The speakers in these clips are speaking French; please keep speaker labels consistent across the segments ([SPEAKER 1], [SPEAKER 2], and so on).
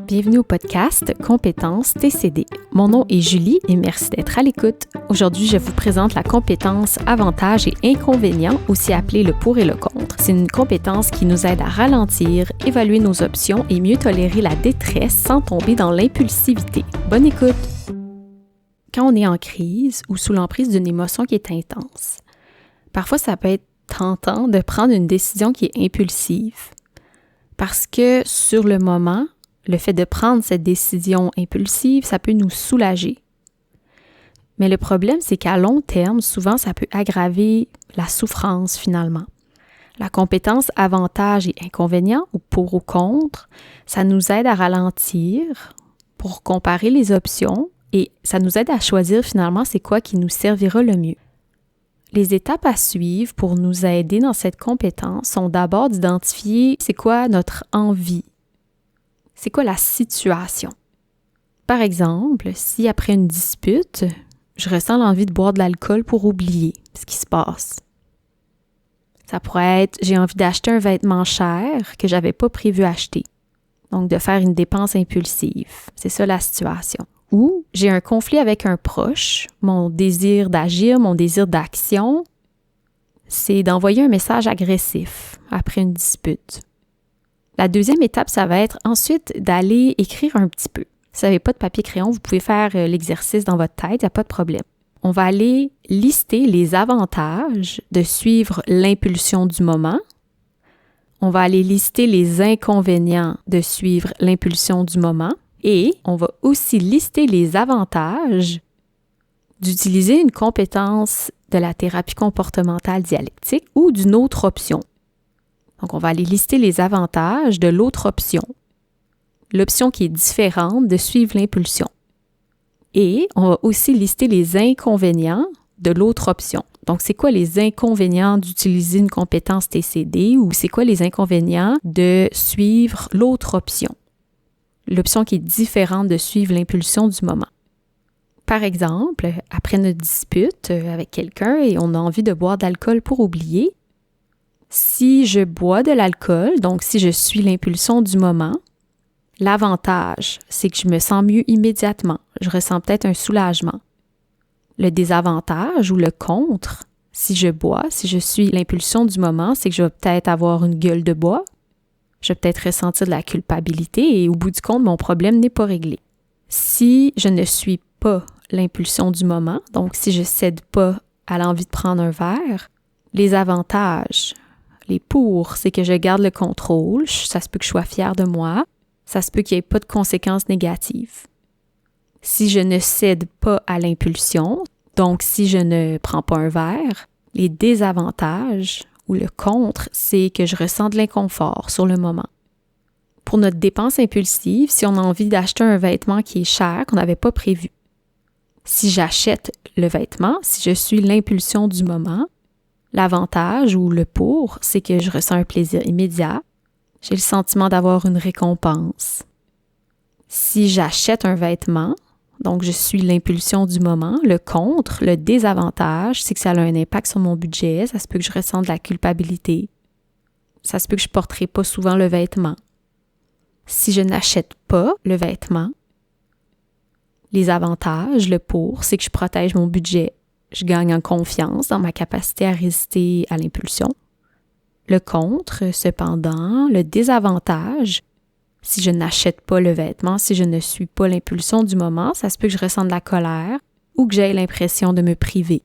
[SPEAKER 1] Bienvenue au podcast Compétences TCD. Mon nom est Julie et merci d'être à l'écoute. Aujourd'hui, je vous présente la compétence avantages et inconvénients, aussi appelée le pour et le contre. C'est une compétence qui nous aide à ralentir, évaluer nos options et mieux tolérer la détresse sans tomber dans l'impulsivité. Bonne écoute! Quand on est en crise ou sous l'emprise d'une émotion qui est intense, parfois ça peut être tentant de prendre une décision qui est impulsive. Parce que sur le moment, le fait de prendre cette décision impulsive, ça peut nous soulager. Mais le problème, c'est qu'à long terme, souvent, ça peut aggraver la souffrance finalement. La compétence avantages et inconvénients, ou pour ou contre, ça nous aide à ralentir pour comparer les options et ça nous aide à choisir finalement c'est quoi qui nous servira le mieux. Les étapes à suivre pour nous aider dans cette compétence sont d'abord d'identifier c'est quoi notre envie. C'est quoi la situation? Par exemple, si après une dispute, je ressens l'envie de boire de l'alcool pour oublier ce qui se passe. Ça pourrait être, j'ai envie d'acheter un vêtement cher que j'avais pas prévu acheter. Donc, de faire une dépense impulsive. C'est ça la situation. Ou j'ai un conflit avec un proche, mon désir d'agir, mon désir d'action, c'est d'envoyer un message agressif après une dispute. La deuxième étape, ça va être ensuite d'aller écrire un petit peu. Si vous n'avez pas de papier-crayon, vous pouvez faire l'exercice dans votre tête, il n'y a pas de problème. On va aller lister les avantages de suivre l'impulsion du moment. On va aller lister les inconvénients de suivre l'impulsion du moment. Et on va aussi lister les avantages d'utiliser une compétence de la thérapie comportementale dialectique ou d'une autre option. Donc, on va aller lister les avantages de l'autre option, l'option qui est différente de suivre l'impulsion. Et on va aussi lister les inconvénients de l'autre option. Donc, c'est quoi les inconvénients d'utiliser une compétence TCD ou c'est quoi les inconvénients de suivre l'autre option? L'option qui est différente de suivre l'impulsion du moment. Par exemple, après notre dispute avec quelqu'un et on a envie de boire de l'alcool pour oublier, si je bois de l'alcool, donc si je suis l'impulsion du moment, l'avantage, c'est que je me sens mieux immédiatement. Je ressens peut-être un soulagement. Le désavantage ou le contre, si je bois, si je suis l'impulsion du moment, c'est que je vais peut-être avoir une gueule de bois. Je vais peut-être ressentir de la culpabilité et au bout du compte, mon problème n'est pas réglé. Si je ne suis pas l'impulsion du moment, donc si je ne cède pas à l'envie de prendre un verre, les avantages, les pour, c'est que je garde le contrôle, ça se peut que je sois fière de moi, ça se peut qu'il n'y ait pas de conséquences négatives. Si je ne cède pas à l'impulsion, donc si je ne prends pas un verre, les désavantages ou le contre, c'est que je ressens de l'inconfort sur le moment. Pour notre dépense impulsive, si on a envie d'acheter un vêtement qui est cher, qu'on n'avait pas prévu, si j'achète le vêtement, si je suis l'impulsion du moment, l'avantage ou le pour, c'est que je ressens un plaisir immédiat. J'ai le sentiment d'avoir une récompense. Si j'achète un vêtement, donc je suis l'impulsion du moment, le contre, le désavantage, c'est que ça a un impact sur mon budget, ça se peut que je ressente de la culpabilité. Ça se peut que je ne porterai pas souvent le vêtement. Si je n'achète pas le vêtement, les avantages, le pour, c'est que je protège mon budget. Je gagne en confiance dans ma capacité à résister à l'impulsion. Le contre, cependant, le désavantage, si je n'achète pas le vêtement, si je ne suis pas l'impulsion du moment, ça se peut que je ressente de la colère ou que j'aie l'impression de me priver.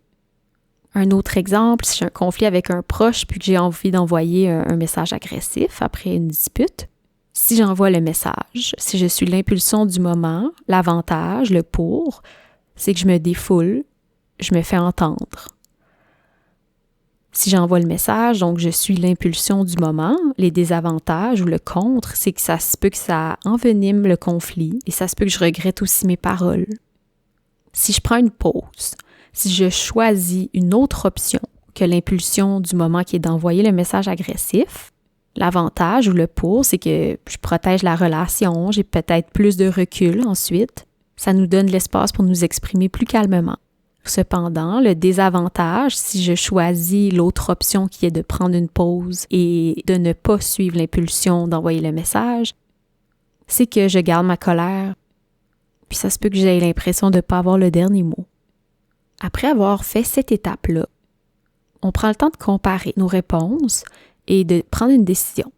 [SPEAKER 1] Un autre exemple, si j'ai un conflit avec un proche puis que j'ai envie d'envoyer un message agressif après une dispute, si j'envoie le message, si je suis l'impulsion du moment, l'avantage, le pour, c'est que je me défoule, je me fais entendre. Si j'envoie le message, donc je suis l'impulsion du moment, les désavantages ou le contre, c'est que ça se peut que ça envenime le conflit et ça se peut que je regrette aussi mes paroles. Si je prends une pause, si je choisis une autre option que l'impulsion du moment qui est d'envoyer le message agressif, l'avantage ou le pour, c'est que je protège la relation, j'ai peut-être plus de recul ensuite. Ça nous donne l'espace pour nous exprimer plus calmement. Cependant, le désavantage, si je choisis l'autre option qui est de prendre une pause et de ne pas suivre l'impulsion d'envoyer le message, c'est que je garde ma colère, puis ça se peut que j'aie l'impression de ne pas avoir le dernier mot. Après avoir fait cette étape-là, on prend le temps de comparer nos réponses et de prendre une décision.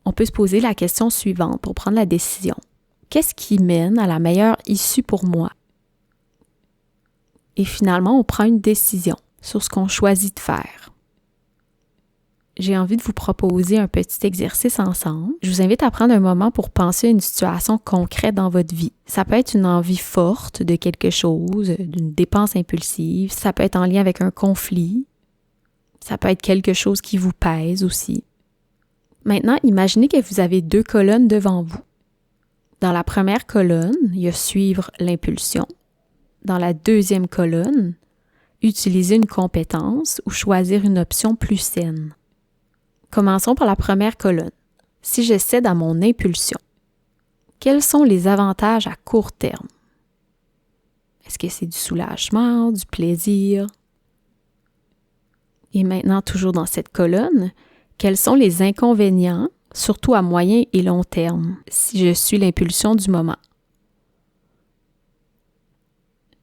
[SPEAKER 1] On peut se poser la question suivante pour prendre la décision. Qu'est-ce qui mène à la meilleure issue pour moi? Et finalement, on prend une décision sur ce qu'on choisit de faire. J'ai envie de vous proposer un petit exercice ensemble. Je vous invite à prendre un moment pour penser à une situation concrète dans votre vie. Ça peut être une envie forte de quelque chose, d'une dépense impulsive. Ça peut être en lien avec un conflit. Ça peut être quelque chose qui vous pèse aussi. Maintenant, imaginez que vous avez 2 colonnes devant vous. Dans la première colonne, il y a suivre l'impulsion. Dans la deuxième colonne, utiliser une compétence ou choisir une option plus saine. Commençons par la première colonne. Si je cède à mon impulsion, quels sont les avantages à court terme? Est-ce que c'est du soulagement, du plaisir? Et maintenant, toujours dans cette colonne, quels sont les inconvénients, surtout à moyen et long terme, si je suis l'impulsion du moment?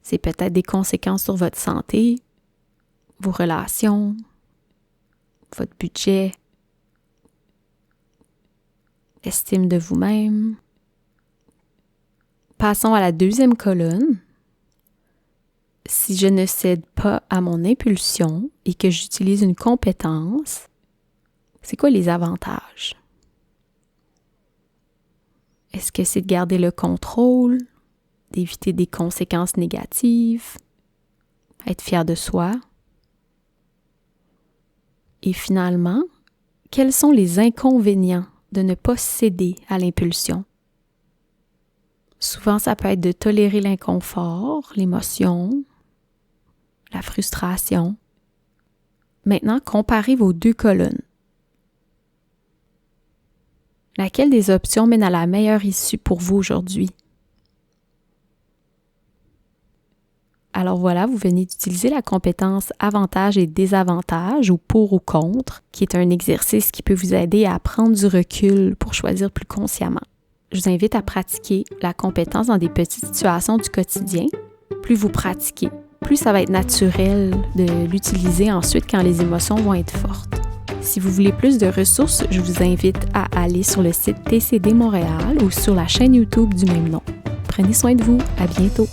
[SPEAKER 1] C'est peut-être des conséquences sur votre santé, vos relations, votre budget, estime de vous-même. Passons à la deuxième colonne. Si je ne cède pas à mon impulsion et que j'utilise une compétence, c'est quoi les avantages? Est-ce que c'est de garder le contrôle, d'éviter des conséquences négatives, être fier de soi? Et finalement, quels sont les inconvénients de ne pas céder à l'impulsion? Souvent, ça peut être de tolérer l'inconfort, l'émotion, la frustration. Maintenant, comparez vos 2 colonnes. Laquelle des options mène à la meilleure issue pour vous aujourd'hui? Alors voilà, vous venez d'utiliser la compétence avantages et désavantages ou pour ou contre, qui est un exercice qui peut vous aider à prendre du recul pour choisir plus consciemment. Je vous invite à pratiquer la compétence dans des petites situations du quotidien. Plus vous pratiquez, plus ça va être naturel de l'utiliser ensuite quand les émotions vont être fortes. Si vous voulez plus de ressources, je vous invite à aller sur le site TCD Montréal ou sur la chaîne YouTube du même nom. Prenez soin de vous, à bientôt!